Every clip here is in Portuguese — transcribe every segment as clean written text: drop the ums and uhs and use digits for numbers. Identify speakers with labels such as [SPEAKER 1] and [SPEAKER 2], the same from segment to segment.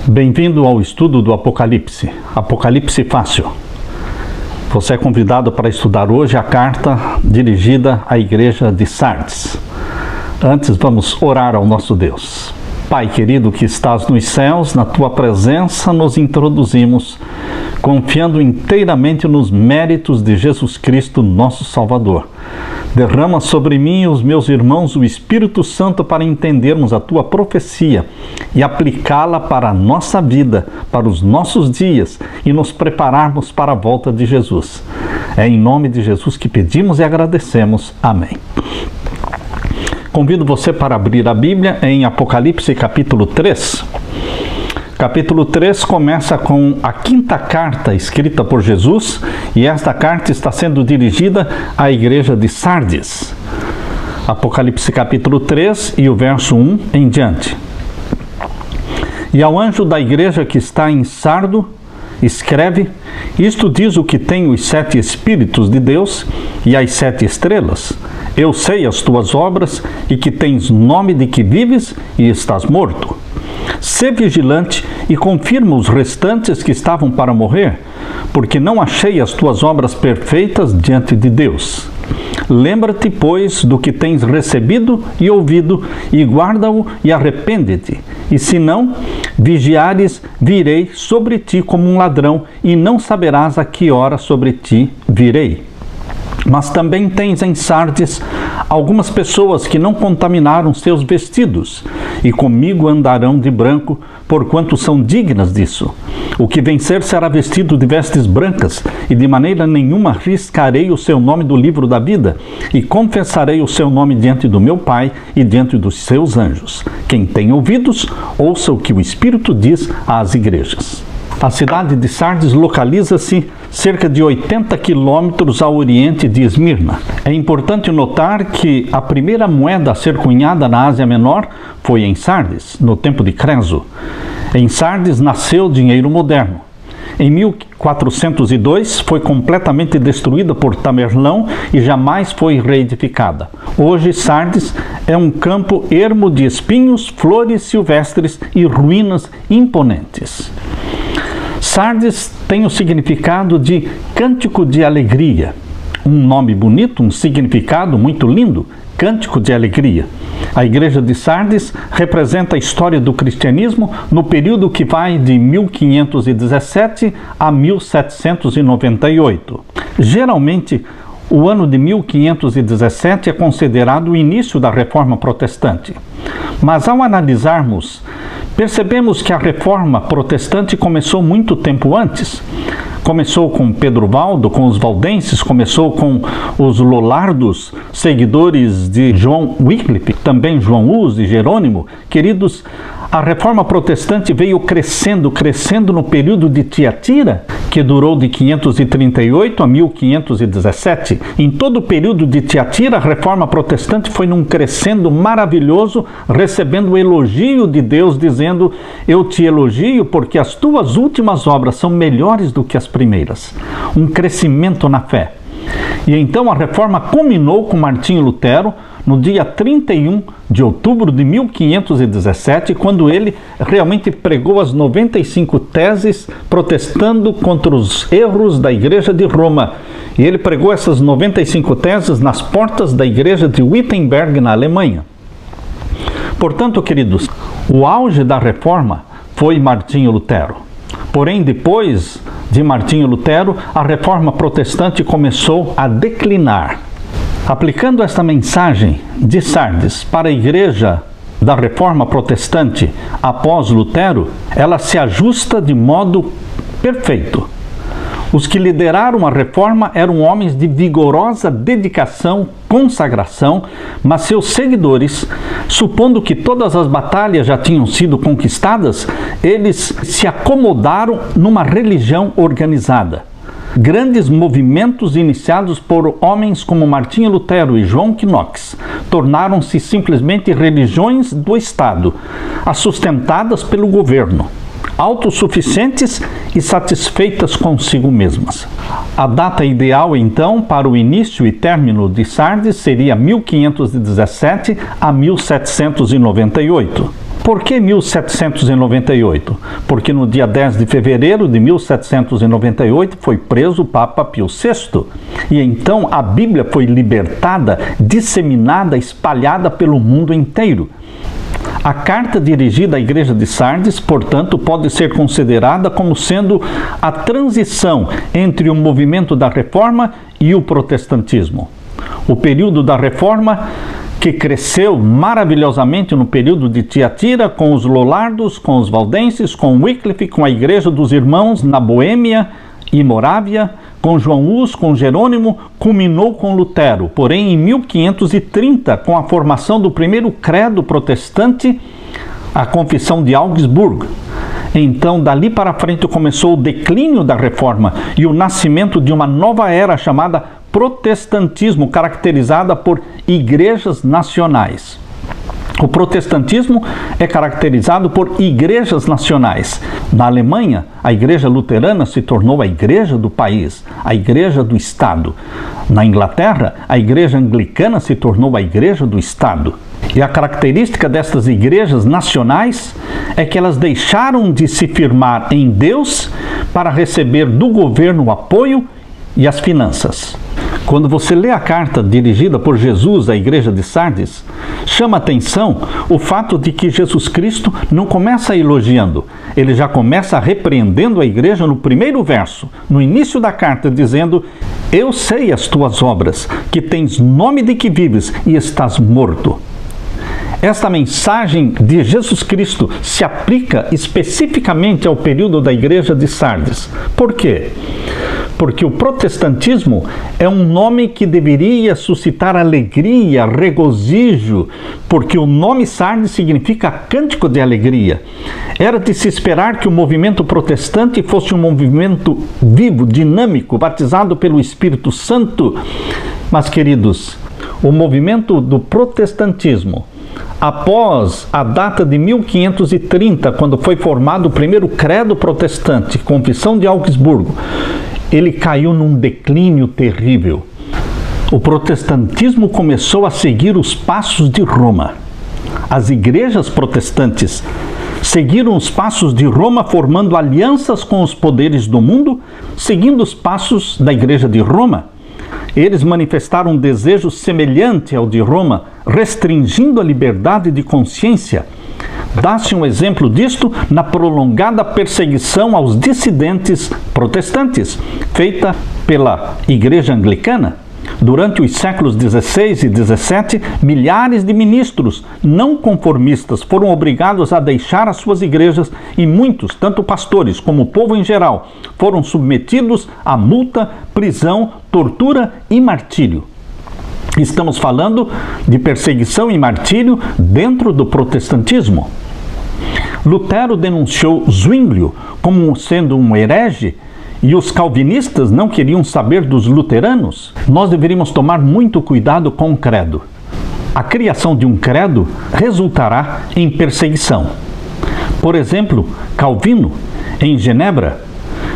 [SPEAKER 1] Bem-vindo ao estudo do Apocalipse, Apocalipse Fácil. Você é convidado para estudar hoje a carta dirigida à igreja de Sardes. Antes, vamos orar ao nosso Deus. Pai querido que estás nos céus, na tua presença nos introduzimos, confiando inteiramente nos méritos de Jesus Cristo, nosso Salvador. Derrama sobre mim e os meus irmãos o Espírito Santo para entendermos a tua profecia e aplicá-la para a nossa vida, para os nossos dias e nos prepararmos para a volta de Jesus. É em nome de Jesus que pedimos e agradecemos. Amém. Convido você para abrir a Bíblia em Apocalipse capítulo 3. Capítulo 3 começa com a quinta carta escrita por Jesus, e esta carta está sendo dirigida à igreja de Sardes. Apocalipse capítulo 3 e o verso 1 em diante. E ao anjo da igreja que está em Sardo, escreve: isto diz o que tem os 7 Espíritos de Deus e as 7 estrelas. Eu sei as tuas obras e que tens nome de que vives e estás morto. Sê vigilante e confirma os restantes que estavam para morrer, porque não achei as tuas obras perfeitas diante de Deus. Lembra-te, pois, do que tens recebido e ouvido, e guarda-o e arrepende-te. E se não, vigiares, virei sobre ti como um ladrão, e não saberás a que hora sobre ti virei. Mas também tens em Sardes algumas pessoas que não contaminaram seus vestidos, e comigo andarão de branco, porquanto são dignas disso. O que vencer será vestido de vestes brancas, e de maneira nenhuma riscarei o seu nome do livro da vida, e confessarei o seu nome diante do meu Pai e diante dos seus anjos. Quem tem ouvidos, ouça o que o Espírito diz às igrejas. A cidade de Sardes localiza-se cerca de 80 quilômetros ao oriente de Esmirna. É importante notar que a primeira moeda a ser cunhada na Ásia Menor foi em Sardes, no tempo de Creso. Em Sardes nasceu o dinheiro moderno. Em 1402 foi completamente destruída por Tamerlão e jamais foi reedificada. Hoje Sardes é um campo ermo de espinhos, flores silvestres e ruínas imponentes. Sardes tem o significado de cântico de alegria. Um nome bonito, um significado muito lindo, cântico de alegria. A igreja de Sardes representa a história do cristianismo no período que vai de 1517 a 1798. Geralmente, o ano de 1517 é considerado o início da Reforma Protestante. Mas ao analisarmos, percebemos que a Reforma Protestante começou muito tempo antes. Começou com Pedro Valdo, com os valdenses, começou com os lollardos, seguidores de João Wycliffe, também João Hus e Jerônimo. Queridos, a Reforma Protestante veio crescendo no período de Tiatira, que durou de 538 a 1517. Em todo o período de Tiatira, a Reforma Protestante foi num crescendo maravilhoso, recebendo o elogio de Deus, dizendo: eu te elogio porque as tuas últimas obras são melhores do que as primeiras. Um crescimento na fé. E então a Reforma culminou com Martinho Lutero, no dia 31 de outubro de 1517, quando ele realmente pregou as 95 teses protestando contra os erros da Igreja de Roma. E ele pregou essas 95 teses nas portas da Igreja de Wittenberg, na Alemanha. Portanto, queridos, o auge da Reforma foi Martinho Lutero. Porém, depois de Martinho Lutero, a Reforma Protestante começou a declinar. Aplicando esta mensagem de Sardes para a igreja da Reforma Protestante após Lutero, ela se ajusta de modo perfeito. Os que lideraram a reforma eram homens de vigorosa dedicação, consagração, mas seus seguidores, supondo que todas as batalhas já tinham sido conquistadas, eles se acomodaram numa religião organizada. Grandes movimentos iniciados por homens como Martinho Lutero e João Knox tornaram-se simplesmente religiões do Estado, sustentadas pelo governo, autossuficientes e satisfeitas consigo mesmas. A data ideal, então, para o início e término de Sardes seria 1517 a 1798. Por que 1798? Porque no dia 10 de fevereiro de 1798 foi preso o Papa Pio VI. E então a Bíblia foi libertada, disseminada, espalhada pelo mundo inteiro. A carta dirigida à Igreja de Sardes, portanto, pode ser considerada como sendo a transição entre o movimento da Reforma e o protestantismo. O período da Reforma, que cresceu maravilhosamente no período de Tiatira, com os Lollardos, com os Valdenses, com Wycliffe, com a Igreja dos Irmãos na Boêmia e Morávia, com João Hus, com Jerônimo, culminou com Lutero. Porém, em 1530, com a formação do primeiro credo protestante, a Confissão de Augsburgo. Então, dali para frente, começou o declínio da Reforma e o nascimento de uma nova era chamada protestantismo, caracterizada por igrejas nacionais. O protestantismo é caracterizado por igrejas nacionais. Na Alemanha, a igreja luterana se tornou a igreja do país, a igreja do Estado. Na Inglaterra, a igreja anglicana se tornou a igreja do Estado. E a característica destas igrejas nacionais é que elas deixaram de se firmar em Deus para receber do governo o apoio e as finanças. Quando você lê a carta dirigida por Jesus à igreja de Sardes, chama atenção o fato de que Jesus Cristo não começa elogiando, ele já começa repreendendo a igreja no primeiro verso, no início da carta, dizendo: eu sei as tuas obras, que tens nome de que vives e estás morto. Esta mensagem de Jesus Cristo se aplica especificamente ao período da igreja de Sardes. Por quê? Porque o protestantismo é um nome que deveria suscitar alegria, regozijo, porque o nome Sardes significa cântico de alegria. Era de se esperar que o movimento protestante fosse um movimento vivo, dinâmico, batizado pelo Espírito Santo. Mas, queridos, o movimento do protestantismo, após a data de 1530, quando foi formado o primeiro credo protestante, Confissão de Augsburgo, ele caiu num declínio terrível. O protestantismo começou a seguir os passos de Roma. As igrejas protestantes seguiram os passos de Roma, formando alianças com os poderes do mundo, seguindo os passos da igreja de Roma. Eles manifestaram um desejo semelhante ao de Roma, restringindo a liberdade de consciência. Dá-se um exemplo disto na prolongada perseguição aos dissidentes protestantes, feita pela Igreja Anglicana. Durante os séculos XVI e XVII, milhares de ministros não conformistas foram obrigados a deixar as suas igrejas e muitos, tanto pastores como o povo em geral, foram submetidos a multa, prisão, tortura e martírio. Estamos falando de perseguição e martírio dentro do protestantismo. Lutero denunciou Zwinglio como sendo um herege e os calvinistas não queriam saber dos luteranos. Nós deveríamos tomar muito cuidado com o credo. A criação de um credo resultará em perseguição. Por exemplo, Calvino, em Genebra,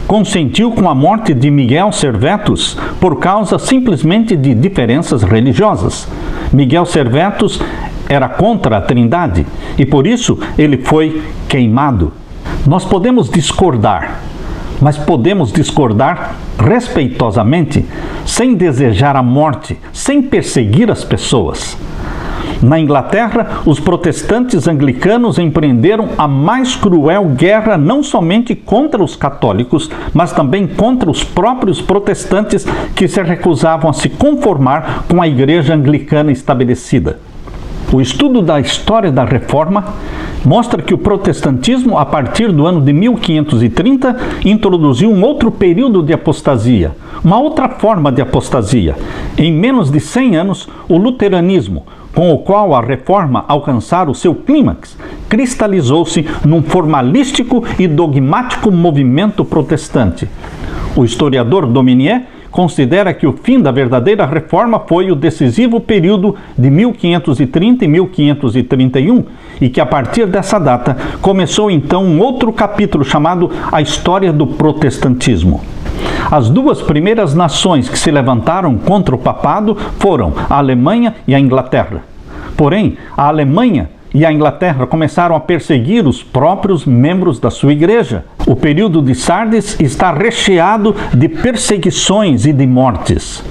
[SPEAKER 1] consentiu com a morte de Miguel Servetus por causa simplesmente de diferenças religiosas. Miguel Servetus era contra a Trindade e por isso ele foi queimado. Nós podemos discordar, mas podemos discordar respeitosamente, sem desejar a morte, sem perseguir as pessoas. Na Inglaterra, os protestantes anglicanos empreenderam a mais cruel guerra não somente contra os católicos, mas também contra os próprios protestantes que se recusavam a se conformar com a igreja anglicana estabelecida. O estudo da história da Reforma mostra que o protestantismo, a partir do ano de 1530, introduziu um outro período de apostasia, uma outra forma de apostasia. Em menos de 100 anos, o luteranismo, com o qual a Reforma alcançara o seu clímax, cristalizou-se num formalístico e dogmático movimento protestante. O historiador Dominier considera que o fim da verdadeira Reforma foi o decisivo período de 1530 e 1531 e que a partir dessa data começou então um outro capítulo chamado A História do Protestantismo. As duas primeiras nações que se levantaram contra o papado foram a Alemanha e a Inglaterra. Porém, a Alemanha e a Inglaterra começaram a perseguir os próprios membros da sua igreja. O período de Sardes está recheado de perseguições e de mortes.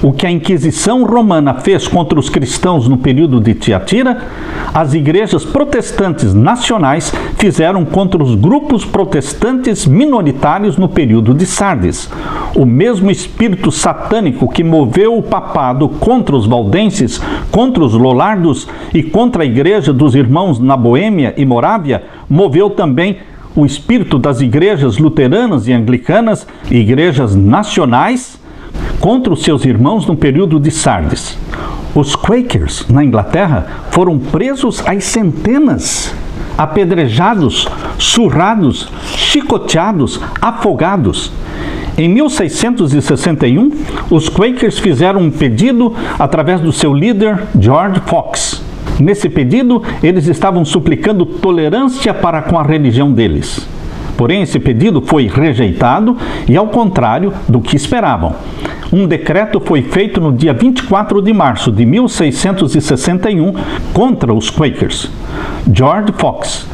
[SPEAKER 1] O que a Inquisição Romana fez contra os cristãos no período de Tiatira, as igrejas protestantes nacionais fizeram contra os grupos protestantes minoritários no período de Sardes. O mesmo espírito satânico que moveu o papado contra os valdenses, contra os lollardos e contra a igreja dos irmãos na Boêmia e Morávia, moveu também o espírito das igrejas luteranas e anglicanas, igrejas nacionais, contra os seus irmãos no período de Sardes. Os Quakers, na Inglaterra, foram presos às centenas, apedrejados, surrados, chicoteados, afogados. Em 1661, os Quakers fizeram um pedido através do seu líder, George Fox. Nesse pedido, eles estavam suplicando tolerância para com a religião deles. Porém, esse pedido foi rejeitado e, ao contrário do que esperavam, um decreto foi feito no dia 24 de março de 1661 contra os Quakers. George Fox,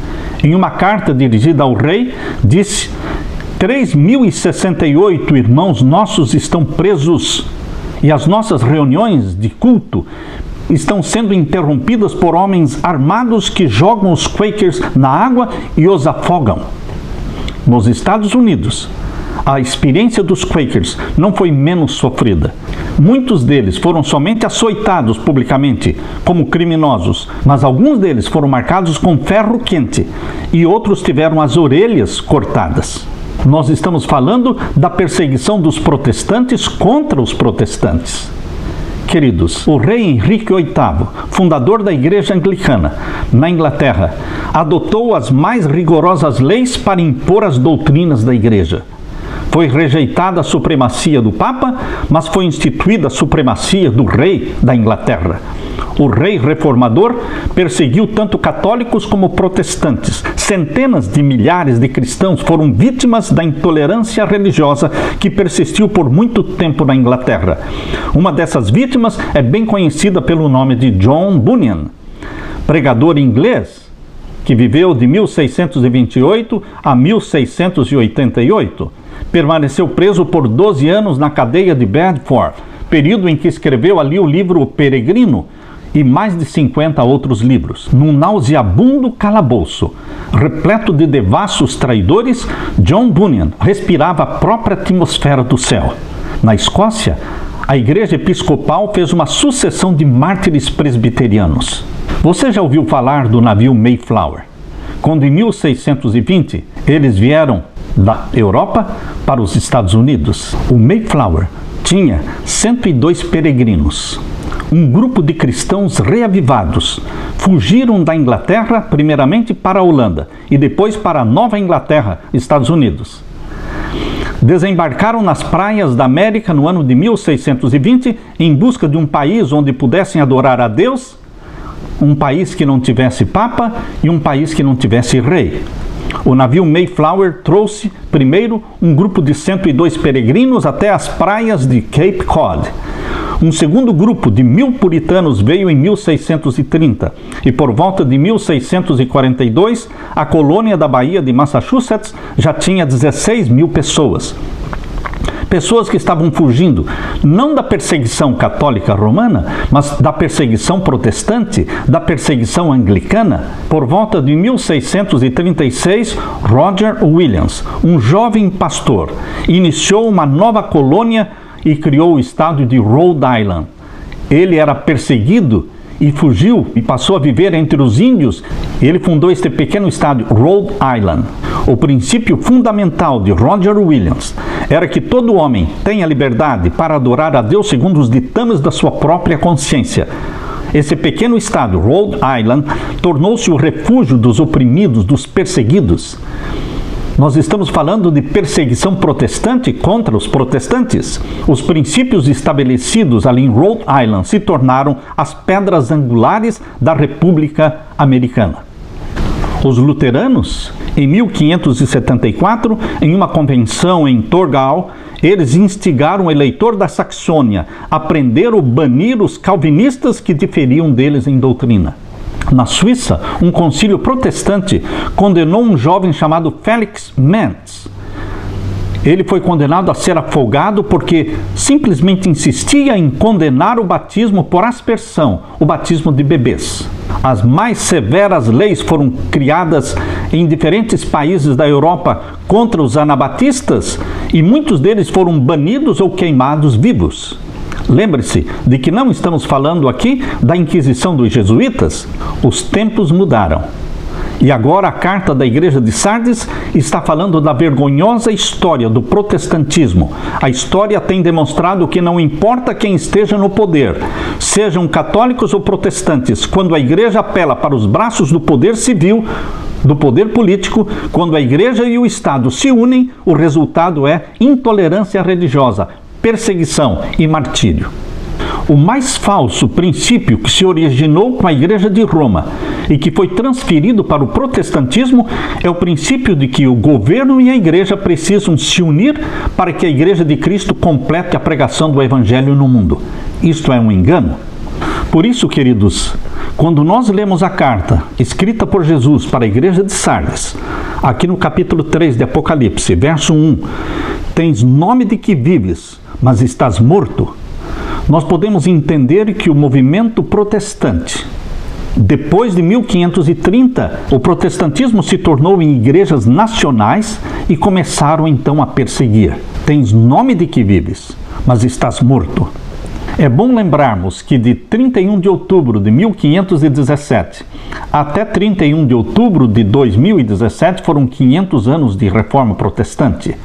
[SPEAKER 1] em uma carta dirigida ao rei, disse: 3.068 irmãos nossos estão presos e as nossas reuniões de culto estão sendo interrompidas por homens armados que jogam os Quakers na água e os afogam. Nos Estados Unidos, a experiência dos Quakers não foi menos sofrida. Muitos deles foram somente açoitados publicamente como criminosos, mas alguns deles foram marcados com ferro quente e outros tiveram as orelhas cortadas. Nós estamos falando da perseguição dos protestantes contra os protestantes. Queridos, o rei Henrique VIII, fundador da Igreja Anglicana na Inglaterra, adotou as mais rigorosas leis para impor as doutrinas da Igreja. Foi rejeitada a supremacia do Papa, mas foi instituída a supremacia do rei da Inglaterra. O rei reformador perseguiu tanto católicos como protestantes. Centenas de milhares de cristãos foram vítimas da intolerância religiosa que persistiu por muito tempo na Inglaterra. Uma dessas vítimas é bem conhecida pelo nome de John Bunyan, pregador inglês que viveu de 1628 a 1688. Permaneceu preso por 12 anos na cadeia de Bedford, período em que escreveu ali o livro O Peregrino e mais de 50 outros livros. Num nauseabundo calabouço, repleto de devassos traidores, John Bunyan respirava a própria atmosfera do céu. Na Escócia, a Igreja Episcopal fez uma sucessão de mártires presbiterianos. Você já ouviu falar do navio Mayflower? Quando em 1620 eles vieram da Europa para os Estados Unidos, o Mayflower tinha 102 peregrinos. Um grupo de cristãos reavivados fugiram da Inglaterra primeiramente para a Holanda e depois para a Nova Inglaterra, Estados Unidos. Desembarcaram nas praias da América no ano de 1620 em busca de um país onde pudessem adorar a Deus, um país que não tivesse papa e um país que não tivesse rei. O navio Mayflower trouxe primeiro um grupo de 102 peregrinos até as praias de Cape Cod. Um segundo grupo de 1.000 puritanos veio em 1630 e por volta de 1642 a colônia da Baía de Massachusetts já tinha 16.000 pessoas. Pessoas que estavam fugindo não da perseguição católica romana, mas da perseguição protestante, da perseguição anglicana. Por volta de 1636, Roger Williams, um jovem pastor, iniciou uma nova colônia e criou o estado de Rhode Island. Ele era perseguido e fugiu e passou a viver entre os índios. Ele fundou este pequeno estado, Rhode Island. O princípio fundamental de Roger Williams era que todo homem tenha liberdade para adorar a Deus segundo os ditames da sua própria consciência. Esse pequeno estado, Rhode Island, tornou-se o refúgio dos oprimidos, dos perseguidos. Nós estamos falando de perseguição protestante contra os protestantes. Os princípios estabelecidos ali em Rhode Island se tornaram as pedras angulares da República Americana. Os luteranos, em 1574, em uma convenção em Torgau, eles instigaram o eleitor da Saxônia a prender ou banir os calvinistas que diferiam deles em doutrina. Na Suíça, um concílio protestante condenou um jovem chamado Felix Menz. Ele foi condenado a ser afogado porque simplesmente insistia em condenar o batismo por aspersão, o batismo de bebês. As mais severas leis foram criadas em diferentes países da Europa contra os anabatistas e muitos deles foram banidos ou queimados vivos. Lembre-se de que não estamos falando aqui da Inquisição dos jesuítas. Os tempos mudaram. E agora a carta da igreja de Sardes está falando da vergonhosa história do protestantismo. A história tem demonstrado que não importa quem esteja no poder, sejam católicos ou protestantes, quando a igreja apela para os braços do poder civil, do poder político, quando a igreja e o Estado se unem, o resultado é intolerância religiosa, perseguição e martírio. O mais falso princípio que se originou com a Igreja de Roma e que foi transferido para o protestantismo é o princípio de que o governo e a igreja precisam se unir para que a Igreja de Cristo complete a pregação do Evangelho no mundo. Isto é um engano. Por isso, queridos, quando nós lemos a carta escrita por Jesus para a Igreja de Sardes, aqui no capítulo 3 de Apocalipse, verso 1, tens nome de que vives, mas estás morto. Nós podemos entender que o movimento protestante, depois de 1530, o protestantismo se tornou em igrejas nacionais e começaram então a perseguir. Tens nome de que vives, mas estás morto. É bom lembrarmos que de 31 de outubro de 1517 até 31 de outubro de 2017 foram 500 anos de reforma protestante.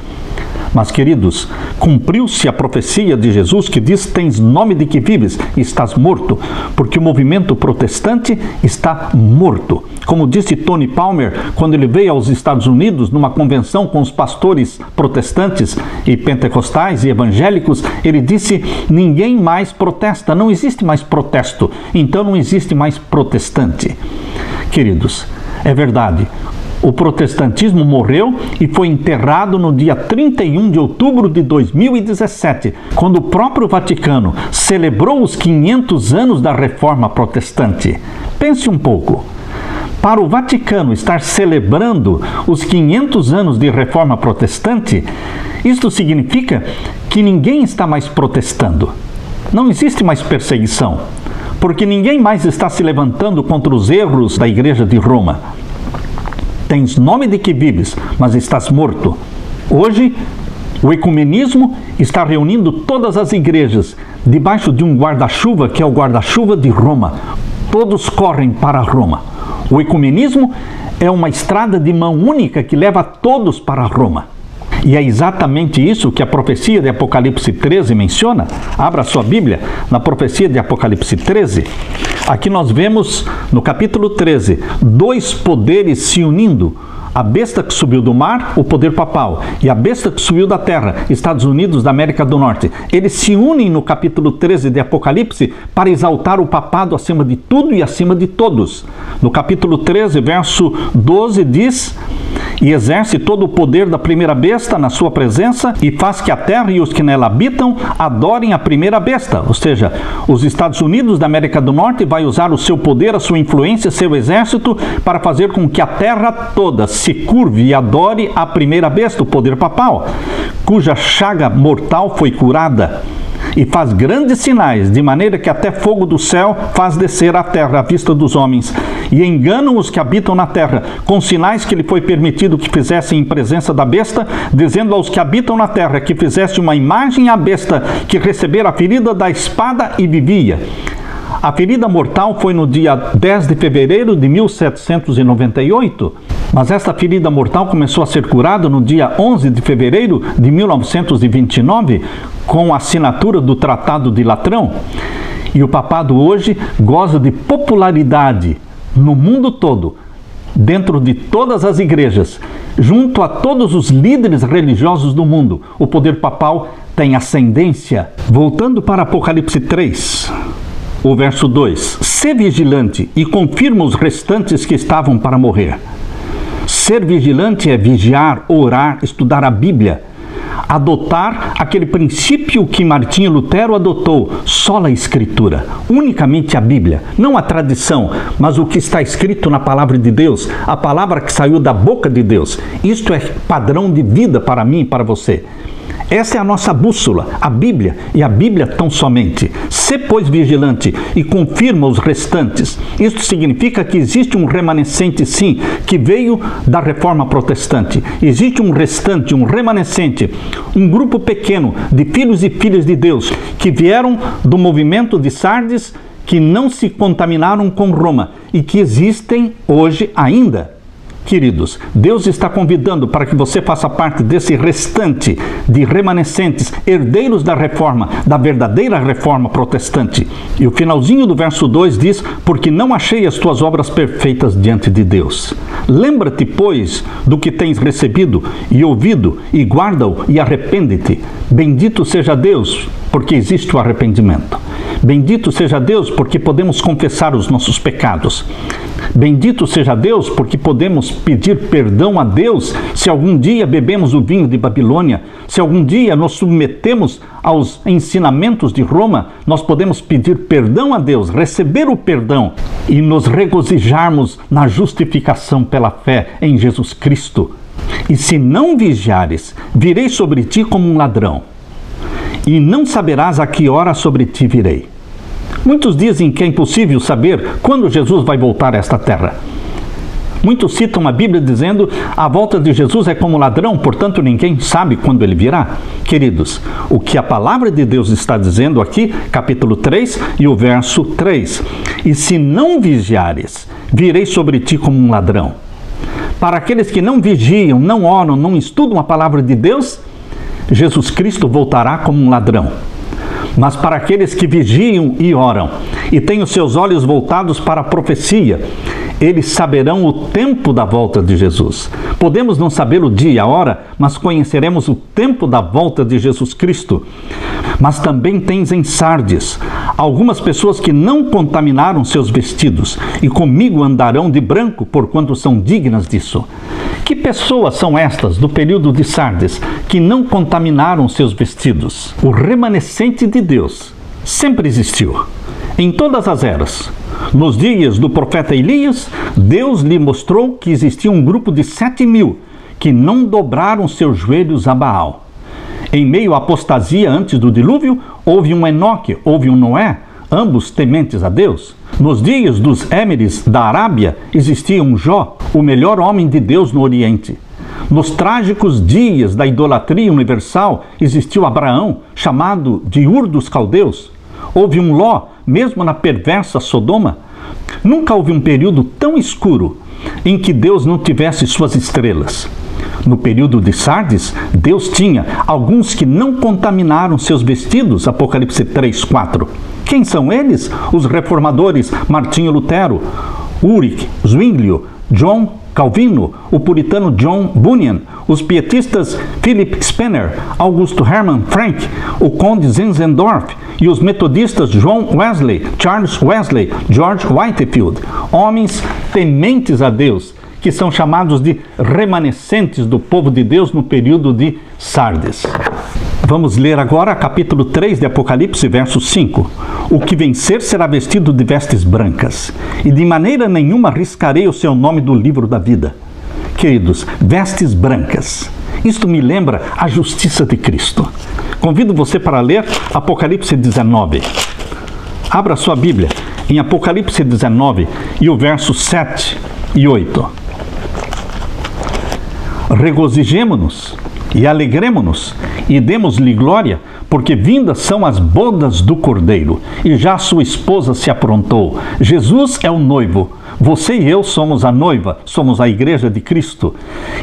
[SPEAKER 1] Mas, queridos, cumpriu-se a profecia de Jesus que diz: tens nome de que vives e estás morto, porque o movimento protestante está morto. Como disse Tony Palmer, quando ele veio aos Estados Unidos numa convenção com os pastores protestantes e pentecostais e evangélicos, ele disse: ninguém mais protesta, não existe mais protesto, então não existe mais protestante. Queridos, é verdade. O protestantismo morreu e foi enterrado no dia 31 de outubro de 2017, quando o próprio Vaticano celebrou os 500 anos da Reforma Protestante. Pense um pouco. Para o Vaticano estar celebrando os 500 anos de Reforma Protestante, isto significa que ninguém está mais protestando. Não existe mais perseguição, porque ninguém mais está se levantando contra os erros da Igreja de Roma. Tens nome de que vives, mas estás morto. Hoje, o ecumenismo está reunindo todas as igrejas debaixo de um guarda-chuva que é o guarda-chuva de Roma. Todos correm para Roma. O ecumenismo é uma estrada de mão única que leva todos para Roma. E é exatamente isso que a profecia de Apocalipse 13 menciona. Abra sua Bíblia na profecia de Apocalipse 13. Aqui nós vemos, no capítulo 13, dois poderes se unindo. A besta que subiu do mar, o poder papal, e a besta que subiu da terra, Estados Unidos da América do Norte. Eles se unem no capítulo 13 de Apocalipse para exaltar o papado acima de tudo e acima de todos. No capítulo 13, verso 12 diz: e exerce todo o poder da primeira besta na sua presença e faz que a terra e os que nela habitam adorem a primeira besta. Ou seja, os Estados Unidos da América do Norte vai usar o seu poder, a sua influência, seu exército para fazer com que a terra toda se curve e adore a primeira besta, o poder papal, cuja chaga mortal foi curada. E faz grandes sinais, de maneira que até fogo do céu faz descer à terra à vista dos homens. E enganam os que habitam na terra, com sinais que lhe foi permitido que fizessem em presença da besta, dizendo aos que habitam na terra que fizesse uma imagem à besta que recebera a ferida da espada e vivia. A ferida mortal foi no dia 10 de fevereiro de 1798, mas esta ferida mortal começou a ser curada no dia 11 de fevereiro de 1929, com a assinatura do Tratado de Latrão. E o papado hoje goza de popularidade no mundo todo, dentro de todas as igrejas, junto a todos os líderes religiosos do mundo. O poder papal tem ascendência. Voltando para Apocalipse 3, o verso 2: Sê vigilante e confirma os restantes que estavam para morrer. Ser vigilante é vigiar, orar, estudar a Bíblia. adotar aquele princípio que Martinho Lutero adotou, sola Escritura, unicamente a Bíblia, não a tradição, mas o que está escrito na palavra de Deus, a palavra que saiu da boca de Deus. Isto é padrão de vida para mim e para você. Essa é a nossa bússola, a Bíblia, e a Bíblia tão somente. Sê, pois, vigilante e confirma os restantes. Isto significa que existe um remanescente, sim, que veio da Reforma Protestante. Existe um restante, um remanescente, um grupo pequeno de filhos e filhas de Deus que vieram do movimento de Sardes, que não se contaminaram com Roma e que existem hoje ainda. Queridos, Deus está convidando para que você faça parte desse restante de remanescentes, herdeiros da reforma, da verdadeira reforma protestante. E o finalzinho do verso 2 diz: porque não achei as tuas obras perfeitas diante de Deus. Lembra-te, pois, do que tens recebido e ouvido, e guarda-o e arrepende-te. Bendito seja Deus, porque existe o arrependimento. Bendito seja Deus, porque podemos confessar os nossos pecados. Bendito seja Deus, porque podemos pedir perdão a Deus se algum dia bebemos o vinho de Babilônia, se algum dia nos submetemos aos ensinamentos de Roma, nós podemos pedir perdão a Deus, receber o perdão e nos regozijarmos na justificação pela fé em Jesus Cristo. E se não vigiares, virei sobre ti como um ladrão, e não saberás a que hora sobre ti virei. Muitos dizem que é impossível saber quando Jesus vai voltar a esta terra. Muitos citam a Bíblia dizendo: a volta de Jesus é como ladrão, portanto ninguém sabe quando ele virá. Queridos, o que a palavra de Deus está dizendo aqui, capítulo 3 e o verso 3: e se não vigiares, virei sobre ti como um ladrão. Para aqueles que não vigiam, não oram, não estudam a palavra de Deus, Jesus Cristo voltará como um ladrão. Mas para aqueles que vigiam e oram, e têm os seus olhos voltados para a profecia, eles saberão o tempo da volta de Jesus. Podemos não saber o dia e a hora, mas conheceremos o tempo da volta de Jesus Cristo. Mas também tens em Sardes algumas pessoas que não contaminaram seus vestidos, e comigo andarão de branco, porquanto são dignas disso. Que pessoas são estas do período de Sardes que não contaminaram seus vestidos? O remanescente de Deus sempre existiu, em todas as eras. Nos dias do profeta Elias, Deus lhe mostrou que existia um grupo de 7.000 que não dobraram seus joelhos a Baal. Em meio à apostasia antes do dilúvio, houve um Enoque, houve um Noé, ambos tementes a Deus. Nos dias dos Émeres da Arábia, existia um Jó, o melhor homem de Deus no Oriente. Nos trágicos dias da idolatria universal, existiu Abraão, chamado de Ur dos Caldeus. Houve um Ló, mesmo na perversa Sodoma. Nunca houve um período tão escuro em que Deus não tivesse suas estrelas. No período de Sardes, Deus tinha alguns que não contaminaram seus vestidos, Apocalipse 3:4. Quem são eles? Os reformadores Martinho Lutero, Ulrich Zwinglio, John Calvino, o puritano John Bunyan, os pietistas Philip Spener, Augusto Hermann Frank, o conde Zinzendorf e os metodistas John Wesley, Charles Wesley, George Whitefield, homens tementes a Deus, que são chamados de remanescentes do povo de Deus no período de Sardes. Vamos ler agora capítulo 3 de Apocalipse, verso 5. O que vencer será vestido de vestes brancas, e de maneira nenhuma riscarei o seu nome do livro da vida. Queridos, vestes brancas. Isto me lembra a justiça de Cristo. Convido você para ler Apocalipse 19. Abra sua Bíblia em Apocalipse 19 e o verso 7 e 8. Regozijemo-nos e alegremo-nos e demos-lhe glória, porque vindas são as bodas do Cordeiro, e já sua esposa se aprontou. Jesus é o noivo, você e eu somos a noiva, somos a igreja de Cristo.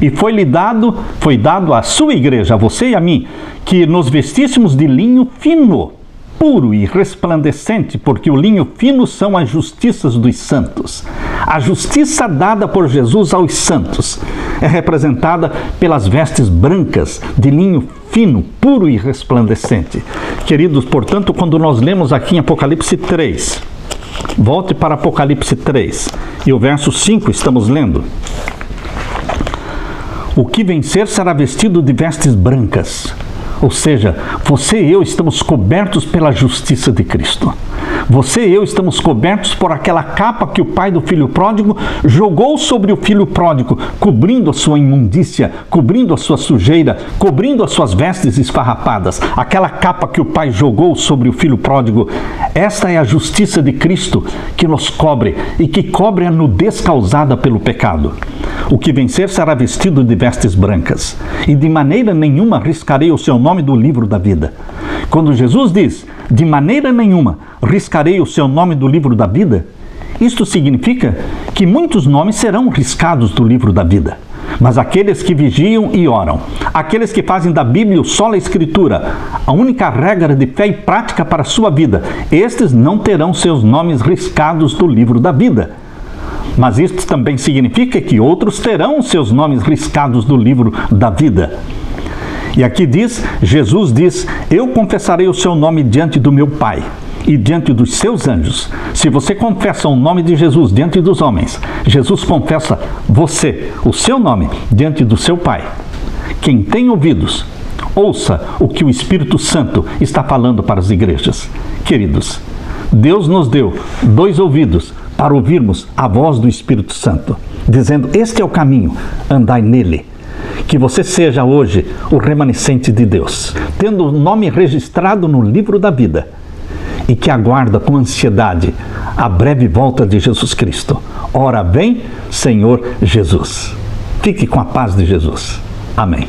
[SPEAKER 1] E foi dado à sua igreja, a você e a mim, que nos vestíssemos de linho fino, puro e resplandecente, porque o linho fino são as justiças dos santos. A justiça dada por Jesus aos santos é representada pelas vestes brancas de linho fino, puro e resplandecente. Queridos, portanto, quando nós lemos aqui em Apocalipse 3, volte para Apocalipse 3 e o verso 5 estamos lendo. O que vencer será vestido de vestes brancas. Ou seja, você e eu estamos cobertos pela justiça de Cristo. Você e eu estamos cobertos por aquela capa que o pai do filho pródigo jogou sobre o filho pródigo, cobrindo a sua imundícia, cobrindo a sua sujeira, cobrindo as suas vestes esfarrapadas. Aquela capa que o pai jogou sobre o filho pródigo. Esta é a justiça de Cristo que nos cobre e que cobre a nudez causada pelo pecado. O que vencer será vestido de vestes brancas, e de maneira nenhuma riscarei o seu nome do livro da vida. Quando Jesus diz, de maneira nenhuma riscarei o seu nome do livro da vida, isto significa que muitos nomes serão riscados do livro da vida. Mas aqueles que vigiam e oram, aqueles que fazem da Bíblia o sola Escritura, a única regra de fé e prática para a sua vida, estes não terão seus nomes riscados do livro da vida. Mas isto também significa que outros terão seus nomes riscados do livro da vida. E aqui diz, Jesus diz, eu confessarei o seu nome diante do meu Pai e diante dos seus anjos. Se você confessa o nome de Jesus diante dos homens, Jesus confessa você, o seu nome, diante do seu Pai. Quem tem ouvidos, ouça o que o Espírito Santo está falando para as igrejas. Queridos, Deus nos deu 2 ouvidos para ouvirmos a voz do Espírito Santo, dizendo, este é o caminho, andai nele. Que você seja hoje o remanescente de Deus, tendo o nome registrado no livro da vida, e que aguarda com ansiedade a breve volta de Jesus Cristo. Ora vem, Senhor Jesus. Fique com a paz de Jesus. Amém.